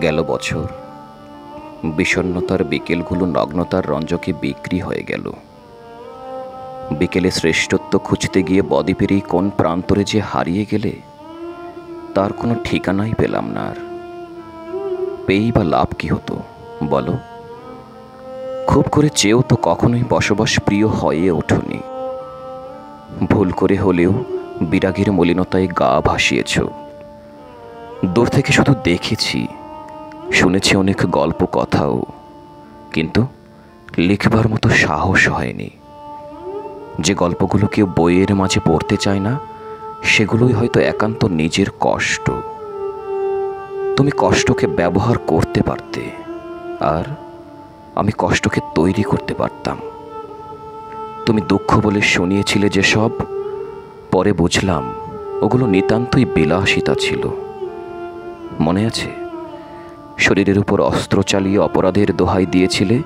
গেল বছর বিষণ্ণতার বিকেলগুলো নগ্নতার রঞ্জকে বিক্রি হয়ে গেল। বিকেলে শ্রেষ্ঠত্ব খুঁজতে গিয়ে বদ্বীপের এই কোন প্রান্তরে যে হারিয়ে গেলে তার কোনো ঠিকানাই পেলাম না। আর পেয়েই বা লাভ কি হতো বলো? খুব করে চেয়েও তো কখনোই বসবাস প্রিয় হয়ে ওঠনি। ভুল করে হলেও বিরাগের মলিনতায় গা ভাসিয়েছ। দূর থেকে শুধু দেখেছি, শুনেছি অনেক গল্প কথাও, কিন্তু লিখবার মতো সাহস হয়নি। যে গল্পগুলো কেউ বইয়ের মাঝে পড়তে চায় না, সেগুলোই হয়তো একান্ত নিজের কষ্ট। তুমি কষ্টকে ব্যবহার করতে পারতে, আর আমি কষ্টকে তৈরি করতে পারতাম। তুমি দুঃখ বলে শুনিয়েছিলে যেসব, পরে বুঝলাম ওগুলো নিতান্তই বিলাসিতা ছিল। মনে আছে, শরীরের উপর অস্ত্র চালিয়ে অপরাধের দোহাই দিয়েছিলে।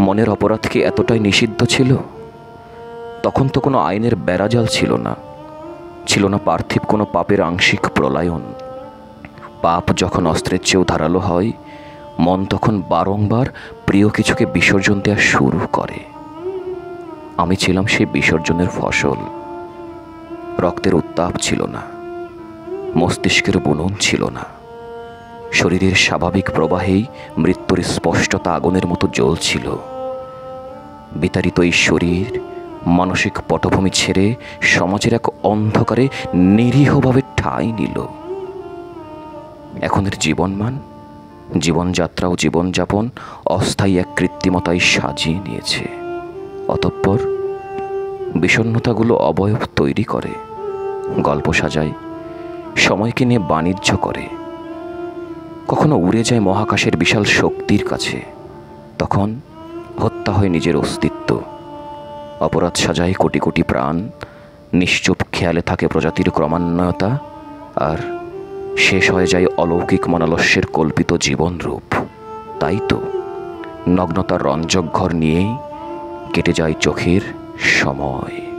মনের অপরাধ কি এতটাই নিষিদ্ধ ছিল? তখন তো কোনো আইনের বেড়াজাল ছিল না, ছিল না পার্থিব কোনো পাপের আংশিক প্রলয়ন। পাপ যখন অস্ত্রের চেয়েও ধারালো হয়, মন তখন বারংবার প্রিয় কিছুকে বিসর্জন দেওয়া শুরু করে। আমি ছিলাম সেই বিসর্জনের ফসল। রক্তের উত্তাপ ছিল না, মস্তিষ্কের বুনন ছিল না। শরীরের স্বাভাবিক প্রবাহেই মৃত্যুর স্পষ্টতা আগুনের মতো জ্বলছিল। বিতাড়িত এই শরীর মানসিক পটভূমি ছেড়ে সমাজের এক অন্ধকারে নিরীহভাবে ঠাঁই নিল। এখনের জীবনমান, জীবনযাত্রা ও জীবনযাপন অস্থায়ী এক কৃত্রিমতায় সাজিয়ে নিয়েছে। অতঃপর বিষণ্ণতাগুলো অবয়ব তৈরি করে, গল্প সাজায়, সময়কে নিয়ে বাণিজ্য করে। কখনো উড়ে যায় মহাকাশের বিশাল শক্তির কাছে, তখন হত্যা হয় নিজের অস্তিত্ব। অপরাধ সাজায় কোটি কোটি প্রাণ, নিশ্চুপ খেয়ালে থাকে প্রজাতির ক্রমান্বয়তা, আর শেষ হয়ে যায় অলৌকিক মনালস্যের কল্পিত জীবনরূপ। তাই তো নগ্নতার রঞ্জক ঘর নিয়েই কেটে যায় চোখের সময়।